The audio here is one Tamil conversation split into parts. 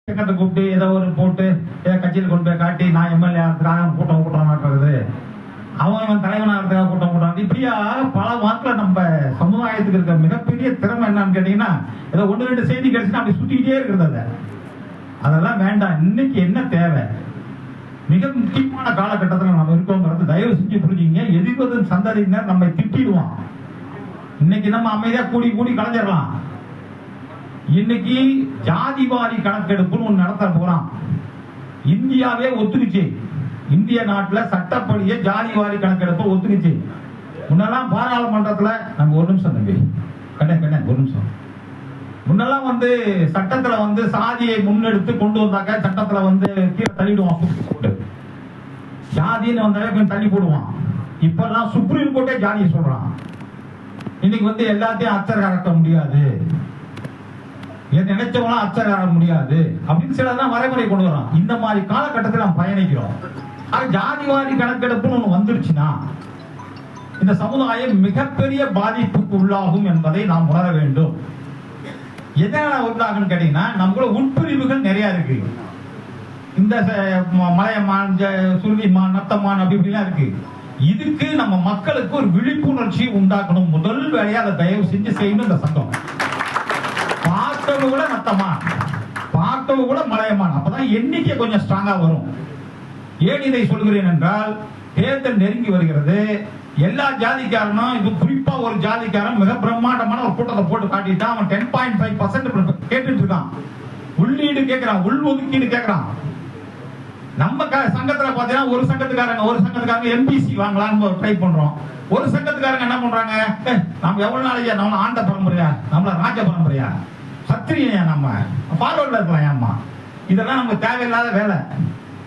கூப்பிட்டு ஏதோ ஒரு போட்டு ஏதோ கட்சியில் கொண்டு போய் காட்டி நான் எம்எல்ஏ ஆகிறதுக்காக கூட்டம் மாட்டுறது, அவன் தலைவனா இருக்கிறதுக்காக கூட்டம் இப்படியா பல வாக்கில் நம்ம சமுதாயத்துக்கு இருக்க மிகப்பெரிய திறமை என்னன்னு கேட்டீங்கன்னா, ஏதோ ஒன்று ரெண்டு செய்தி கிடைச்சுன்னா அப்படி சுத்திக்கிட்டே இருக்கிறது. அதெல்லாம் வேண்டாம். இன்னைக்கு என்ன தேவை? மிக முக்கியமான காலகட்டத்தில் நம்ம இருக்கோங்கிறது தயவு செஞ்சு புரிஞ்சுங்க. எதிர்வதும் சந்ததியினர் நம்மை திட்டிடுவான். இன்னைக்கு நம்ம அமைதியா கூடி கூடி கலைஞ்சிடலாம். இன்னைக்கு ஜாதிவாரி கணக்கெடுப்புன்னு ஒண்ணு நடத்த போறான். இந்தியாவே ஒத்துக்குச்சு. இந்திய நாட்டில் சட்டப்படியே ஜாதிவாரி கணக்கெடுப்பு ஒத்துக்குச்சு. முன்னெல்லாம் பாராளுமன்றத்தில் நம்ம ஒரு நிமிஷம் தம்பி ஒரு நிமிஷம் முன்னெல்லாம் சட்டத்துல சாதியை முன்னெடுத்து கொண்டு வந்தாக்க சட்டத்துல கீழே தள்ளிடுவான். சுப்ரீம் கோர்ட்டு ஜாதின்னு வந்தாலே தள்ளி போடுவான். இப்பெல்லாம் சுப்ரீம் கோர்ட்டே ஜாதியை சொல்றான். இன்னைக்கு எல்லாத்தையும் அச்சர் கறக்க முடியாது, நினைச்சவங்களாம் அச்சர் கறக்க முடியாது அப்படின்னு சிலதான் வரைமுறை கொண்டு வரோம். இந்த மாதிரி காலகட்டத்தில் நாம் பயணிக்கிறோம். ஜாதிவாரி கணக்கெடுப்புன்னு ஒண்ணு வந்துருச்சுன்னா இந்த சமுதாயம் மிகப்பெரிய பாதிப்புக்கு உள்ளாகும் என்பதை நாம் உணர வேண்டும். எதனால உள்ளாகுன்னு கேட்டீங்கன்னா, நம்மளோட உட்பிரிவுகள் நிறைய இருக்கு. இந்த மலையமான், சுருளிமான், நத்தமான் அப்படி இப்படிலாம் இருக்கு. இதுக்கு நம்ம மக்களுக்கு ஒரு விழிப்புணர்ச்சி உண்டாக்கணும். முதல் வேலையா அதை தயவு செஞ்சு செய்யணும். இந்த சங்கம் பார்த்தவங்க கூட நத்தமான், பார்த்தவங்க கூட மலையமான், அப்பதான் எண்ணிக்கை கொஞ்சம் ஸ்ட்ராங்கா வரும். ஏன் இதை சொல்கிறேன் என்றால், தேர்தல் நெருங்கி வருகிறது. எல்லா ஜாதிக்காரனும், இது குறிப்பா ஒரு ஜாதிக்காரன் மிக பிரம்மாண்டமான ஒரு கூட்டத்தை போட்டு காட்டிட்டான். அவன் 10.5% கேட்டுட்டு இருக்கான். உள்ளீடு கேட்கிறான், உள் ஒதுக்கீடு கேட்கிறான். நம்ம சங்கத்துல பாத்தீங்கன்னா ஒரு சங்கத்துக்காரங்க எம்பிசி வாங்கலாம்னு ட்ரை பண்றோம். ஒரு சங்கத்துக்காரங்க என்ன பண்றாங்க, நம்ம எவ்வளவு நாளைக்கு நம்ம ஆண்ட பரம்பரையா, நம்மள ராஜ பரம்பரையா, சத்திரியா, நம்ம ஃபார்வர்ட்ல இருக்கலாம். ஏமா இதெல்லாம் நமக்கு தேவையில்லாத வேலை.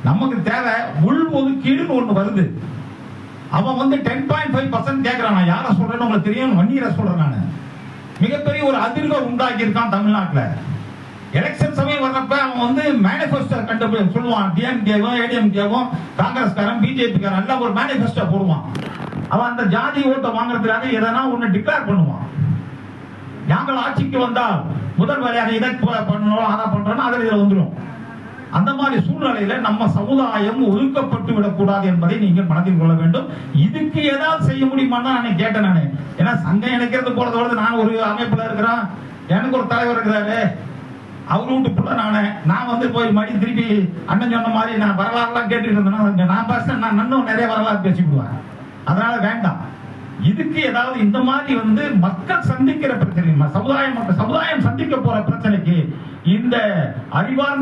நமக்கு தேவை உள் ஒதுக்கீடுன்னு ஒண்ணு வருது. அவன் 10.5% கேட்கிறான். நான் யார சொல்றேன்னு உங்களுக்கு தெரியும், வன்னியரை சொல்றேன். நான் மிகப்பெரிய ஒரு அதிர்வை உண்டாக்கி இருக்கான் தமிழ்நாட்டுல. எலெக்ஷன் சமயம் வர்றப்ப அவன் மேனிபெஸ்டோ கண்டு சொல்லுவான். டிஎம்கேவும் ஏடிஎம்கேவும் காங்கிரஸ்காரன் பிஜேபிக்காரன் எல்லாம் ஒரு மேனிபெஸ்டோ போடுவான். அவன் அந்த ஜாதி ஓட்டை வாங்குறதுக்காக எதனா ஒண்ணு டிக்ளேர் பண்ணுவான். நாங்கள் ஆட்சிக்கு வந்தால் முதல் வேலையாக இதை பண்ணணும், அதை பண்றோம்னா அதில் இதில் வந்துடும். அந்த மாதிரி சூழ்நிலையில நம்ம சமுதாயம் ஒதுக்கப்பட்டு விடக்கூடாது என்பதை நீங்கள் மனதில் கொள்ள வேண்டும். இதுக்கு ஏதாவது செய்ய முடியுமான்னு நான் கேட்டேன். நானு ஏன்னா சங்கம் இணைக்கிறது போறதோடு நான் ஒரு அமைப்புல இருக்கிறேன். எனக்கு ஒரு தலைவர் இருக்கிறாரு, அவரு வீட்டுக்குள்ள நான் போய் மடி திருப்பி அண்ணன் சொன்ன மாதிரி நான் வரலாறுலாம் கேட்டுட்டு இருந்தேன்னா நான் பேசுறேன். நான் இன்னும் நிறைய வரலாறு பேசிவிடுவேன். அதனால வேண்டாம். இதுக்கு ஏதாவது இந்த மாதிரி மக்கள் சந்திக்கிற பிரச்சனை, சமுதாயம் சந்திக்க போற பிரச்சனைக்கு இந்த அறிவார்ந்த